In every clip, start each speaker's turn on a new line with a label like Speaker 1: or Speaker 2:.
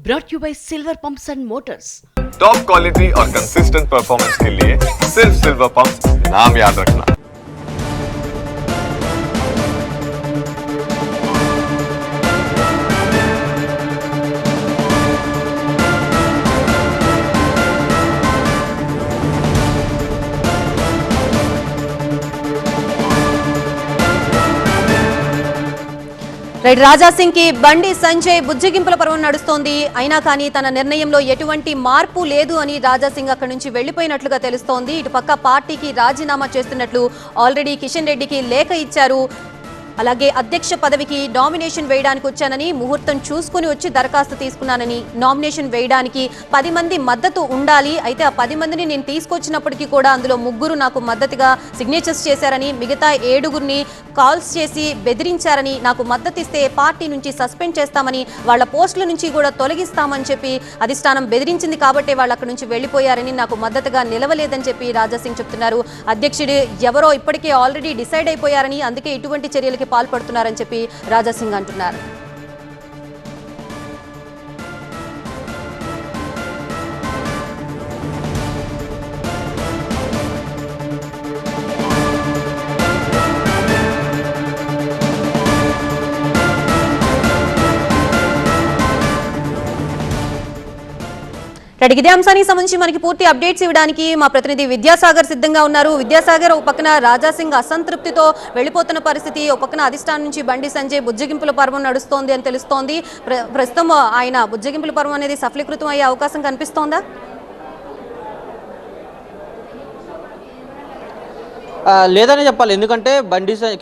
Speaker 1: brought you by Silver Pumps and Motors.
Speaker 2: Top quality और consistent performance के लिए सिर्फ सिल्वर पंप्स नाम याद रखना।
Speaker 3: రైట్ రాజా సింగ్ కి బండి సంజయ్ బుజ్జగింపుల పర్వం నడుస్తోంది. అయినా కానీ తన నిర్ణయంలో ఎటువంటి మార్పు లేదు అని రాజా సింగ్ అక్కడి నుంచి వెళ్లిపోయినట్లుగా తెలుస్తోంది. ఇటుపక్క పార్టీకి రాజీనామా చేస్తున్నట్లు ఆల్రెడీ కిషన్ రెడ్డికి లేఖ ఇచ్చారు. అలాగే అధ్యక్ష పదవికి నామినేషన్ వేయడానికి వచ్చానని, ముహూర్తం చూసుకుని వచ్చి దరఖాస్తు తీసుకున్నానని, నామినేషన్ వేయడానికి 10 మంది మద్దతు ఉండాలి, అయితే ఆ 10 మందిని నేను తీసుకొచ్చినప్పటికీ కూడా అందులో 3 నాకు మద్దతుగా సిగ్నేచర్స్ చేశారని, మిగతా 7గురిని కాల్స్ చేసి బెదిరించారని, నాకు మద్దతు ఇస్తే పార్టీ నుంచి సస్పెండ్ చేస్తామని, వాళ్ళ పోస్టుల నుంచి కూడా తొలగిస్తామని చెప్పి అధిష్టానం బెదిరించింది కాబట్టి వాళ్ళు అక్కడి నుంచి వెళ్లిపోయారని, నాకు మద్దతుగా నిలవలేదని చెప్పి రాజా సింగ్ చెప్తున్నారు. అధ్యక్షుడు ఎవరో ఇప్పటికే ఆల్రెడీ డిసైడ్ అయిపోయారని, అందుకే ఇటువంటి చర్యలకి పాల్పడుతున్నారని చెప్పి రాజా సింగ్ అంటున్నారు. ఇదే అంశానికి సంబంధించి మనకి పూర్తి అప్డేట్స్ ఇవ్వడానికి మా ప్రతినిధి విద్యాసాగర్ సిద్ధంగా ఉన్నారు. విద్యాసాగర్, ఒక పక్కన రాజా సింగ్ అసంతృప్తితో వెళ్లిపోతున్న పరిస్థితి, ఒక పక్కన అధిష్టానం నుంచి బండి సంజయ్ బుజ్జగింపుల పర్వం నడుస్తోంది అని తెలుస్తోంది. ప్రస్తుతం ఆయన బుజ్జగింపుల పర్వం అనేది సఫలీకృతం అయ్యే అవకాశం కనిపిస్తోందా?
Speaker 4: లేదనే చెప్పాలి. ఎందుకంటే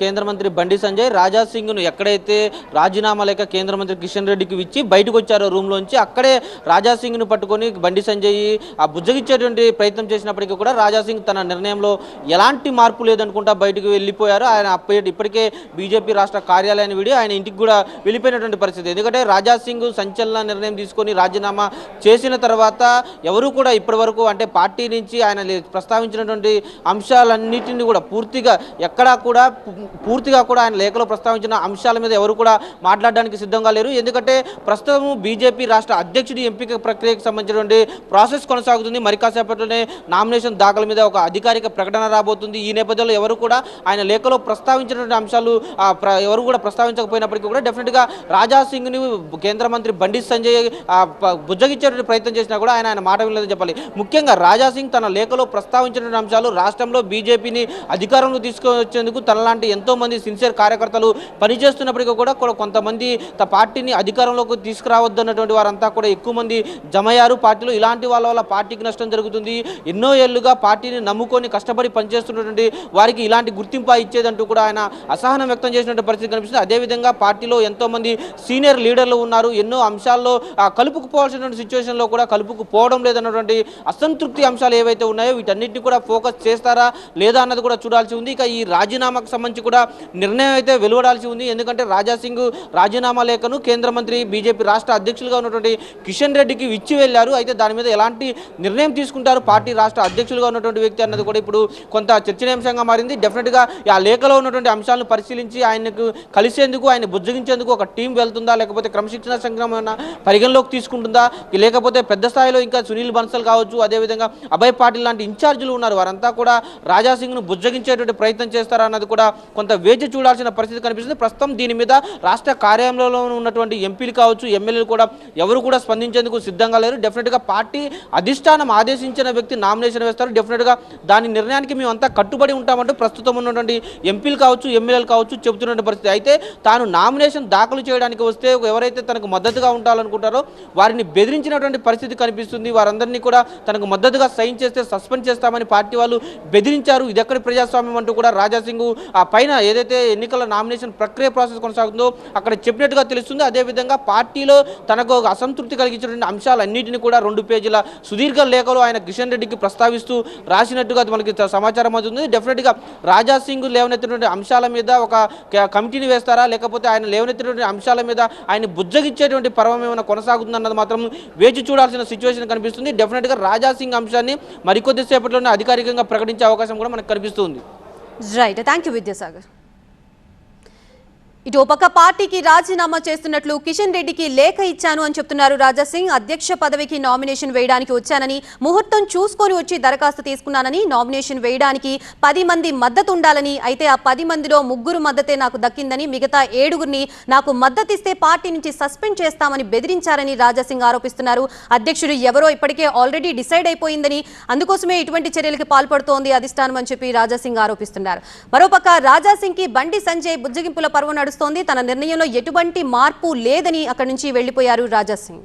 Speaker 4: కేంద్ర మంత్రి బండి సంజయ్ రాజా సింగ్ను ఎక్కడైతే రాజీనామా లేక కేంద్ర మంత్రి కిషన్ రెడ్డికి ఇచ్చి బయటకు వచ్చారో రూమ్లోంచి, అక్కడే రాజా సింగ్ను పట్టుకొని బండి సంజయ్ ఆ బుజ్జగిచ్చేటువంటి ప్రయత్నం చేసినప్పటికీ కూడా రాజా సింగ్ తన నిర్ణయంలో ఎలాంటి మార్పు లేదనుకుంటా బయటకు వెళ్ళిపోయారు. ఆయన ఇప్పటికే బీజేపీ రాష్ట్ర కార్యాలయాన్ని విడి ఆయన ఇంటికి కూడా వెళ్ళిపోయినటువంటి పరిస్థితి. ఎందుకంటే రాజా సింగ్ సంచలన నిర్ణయం తీసుకొని రాజీనామా చేసిన తర్వాత ఎవరు కూడా ఇప్పటి వరకు, అంటే పార్టీ నుంచి ఆయన ప్రస్తావించినటువంటి అంశాలన్నింటినీ కూడా పూర్తిగా కూడా ఆయన లేఖలో ప్రస్తావించిన అంశాల మీద ఎవరు కూడా మాట్లాడడానికి సిద్ధంగా లేరు. ఎందుకంటే ప్రస్తుతం బీజేపీ రాష్ట్ర అధ్యక్షుడి ఎంపిక ప్రక్రియకు సంబంధించినటువంటి ప్రాసెస్ కొనసాగుతుంది. మరి కాసేపట్లోనే నామినేషన్ దాఖలు మీద ఒక అధికారిక ప్రకటన రాబోతుంది. ఈ నేపథ్యంలో ఎవరు కూడా ఆయన లేఖలో ప్రస్తావించినటువంటి అంశాలు ఎవరు కూడా ప్రస్తావించకపోయినప్పటికీ కూడా డెఫినెట్గా రాజా సింగ్ని కేంద్ర మంత్రి బండి సంజయ్ బుజ్జగించేటువంటి ప్రయత్నం చేసినా కూడా ఆయన మాట వినలేదని చెప్పాలి. ముఖ్యంగా రాజా సింగ్ తన లేఖలో ప్రస్తావించినటువంటి అంశాలు రాష్ట్రంలో బీజేపీని అధికారంలో తీసుకొచ్చేందుకు తనలాంటి ఎంతో మంది సిన్సియర్ కార్యకర్తలు పనిచేస్తున్నప్పటికీ కూడా కొంతమంది పార్టీని అధికారంలోకి తీసుకురావద్దన్నటువంటి వారంతా కూడా ఎక్కువ మంది జమయ్యారు పార్టీలో. ఇలాంటి వాళ్ళ వల్ల పార్టీకి నష్టం జరుగుతుంది. ఎన్నో ఏళ్లుగా పార్టీని నమ్ముకొని కష్టపడి పనిచేస్తున్నటువంటి వారికి ఇలాంటి గుర్తింపు ఇచ్చేదంటూ కూడా ఆయన అసహనం వ్యక్తం చేసినటువంటి పరిస్థితి కనిపిస్తుంది. అదేవిధంగా పార్టీలో ఎంతో మంది సీనియర్ లీడర్లు ఉన్నారు. ఎన్నో అంశాల్లో కలుపుకుపోవాల్సినటువంటి సిచ్యువేషన్లో కూడా కలుపుకుపోవడం లేదన్నటువంటి అసంతృప్తి అంశాలు ఏవైతే ఉన్నాయో వీటన్నిటిని కూడా ఫోకస్ చేస్తారా లేదా అన్నది కూడా చూడాల్సి ఉంది. ఇక ఈ రాజీనామాకు సంబంధించి కూడా నిర్ణయం అయితే వెలువడాల్సి ఉంది. ఎందుకంటే రాజా సింగ్ రాజీనామా లేఖను కేంద్ర మంత్రి బీజేపీ రాష్ట్ర అధ్యక్షులుగా ఉన్నటువంటి కిషన్ రెడ్డికి ఇచ్చి వెళ్ళారు. అయితే దాని మీద ఎలాంటి నిర్ణయం తీసుకుంటారు పార్టీ రాష్ట్ర అధ్యక్షులుగా ఉన్నటువంటి వ్యక్తి అన్నది కూడా ఇప్పుడు కొంత చర్చనీయాంశంగా మారింది. డెఫినెట్గా ఆ లేఖలో ఉన్నటువంటి అంశాలను పరిశీలించి ఆయనకు కలిసేందుకు, ఆయన బుజ్జగించేందుకు ఒక టీం వెళ్తుందా, లేకపోతే క్రమశిక్షణ సంగ్రమణ పరిగణలోకి తీసుకుంటుందా, లేకపోతే పెద్ద స్థాయిలో ఇంకా సునీల్ బన్సల్ కావచ్చు, అదేవిధంగా అభయ్ పాటిల్ లాంటి ఇన్ఛార్జీలు ఉన్నారు, వారంతా కూడా రాజా సింగ్ను బుజ్జగించేటువంటి ప్రయత్నం చేస్తారా అన్నది కూడా కొంత వేచి చూడాల్సిన పరిస్థితి కనిపిస్తుంది. ప్రస్తుతం దీని మీద రాష్ట్ర కార్యాలయంలో ఉన్నటువంటి ఎంపీలు కావచ్చు, ఎమ్మెల్యేలు కూడా ఎవరు కూడా స్పందించేందుకు సిద్ధంగా లేరు. డెఫినెట్గా పార్టీ అధిష్టానం ఆదేశించిన వ్యక్తి నామినేషన్ వేస్తారు. డెఫినెట్గా దాని నిర్ణయానికి మేము అంతా కట్టుబడి ఉంటామంటూ ప్రస్తుతం ఉన్నటువంటి ఎంపీలు కావచ్చు, ఎమ్మెల్యేలు కావచ్చు చెబుతున్న పరిస్థితి. అయితే తాను నామినేషన్ దాఖలు చేయడానికి వస్తే ఎవరైతే తనకు మద్దతుగా ఉండాలనుకుంటారో వారిని బెదిరించినటువంటి పరిస్థితి కనిపిస్తుంది. వారందరినీ కూడా తనకు మద్దతుగా సైన్ చేస్తే సస్పెండ్ చేస్తామని పార్టీ వాళ్ళు బెదిరించారు. ఇది ఎక్కడి ప్రజాస్వామ్యం అంటూ కూడా రాజా సింగ్ ఆ పైన ఏదైతే ఎన్నికల నామినేషన్ ప్రక్రియ ప్రాసెస్ కొనసాగుతుందో అక్కడ చెప్పినట్టుగా తెలుస్తుంది. అదేవిధంగా పార్టీలో తనకు అసంతృప్తి కలిగించినటువంటి అంశాలన్నింటినీ కూడా 2 పేజీల సుదీర్ఘ లేఖలో ఆయన కిషన్ రెడ్డికి ప్రస్తావిస్తూ రాసినట్టుగా మనకి సమాచారం అవుతుంది. డెఫినెట్గా రాజా సింగ్ లేవనెత్తినటువంటి అంశాల మీద ఒక కమిటీని వేస్తారా, లేకపోతే ఆయన లేవనెత్తినటువంటి అంశాల మీద ఆయన బుజ్జగిచ్చేటువంటి పర్వం ఏమైనా కొనసాగుతుందన్నది మాత్రం వేచి చూడాల్సిన సిచ్యువేషన్ కనిపిస్తుంది. డెఫినెట్గా రాజా సింగ్ అంశాన్ని మరికొద్దిసేపట్లోనే అధికారికంగా ప్రకటించే అవకాశం కూడా మనకు కనిపిస్తుంది.
Speaker 3: Right, thank you Vidyasagar. ఇటు ఒక పక్క పార్టీకి రాజీనామా చేస్తున్నట్లు కిషన్ రెడ్డికి లేఖ ఇచ్చాను అని చెప్తున్నారు రాజాసింగ్. అధ్యక్ష పదవికి నామినేషన్ వేయడానికి వచ్చానని, ముహూర్తం చూసుకొని వచ్చి దరఖాస్తు తీసుకున్నానని, నామినేషన్ వేయడానికి 10 మంది మద్దతు ఉండాలని, అయితే ఆ 10 మందిలో 3 మద్దతే నాకు దక్కిందని, మిగతా 7గురిని నాకు మద్దతిస్తే పార్టీ నుంచి సస్పెండ్ చేస్తామని బెదిరించారని రాజాసింగ్ ఆరోపిస్తున్నారు. అధ్యక్షుడు ఎవరో ఇప్పటికే ఆల్రెడీ డిసైడ్ అయిపోయిందని, అందుకోసమే ఇటువంటి చర్యలకు పాల్పడుతోంది అధిష్టానం అని చెప్పి రాజాసింగ్ ఆరోపిస్తున్నారు. మరోపక్క రాజాసింగ్ కి బండి సంజయ్ బుజ్జగింపుల పర్వం నడుస్తోంది. తన నిర్ణయంలో ఎటువంటి మార్పు లేదని అక్కడి నుంచి వెళ్లిపోయారు రాజాసింగ్.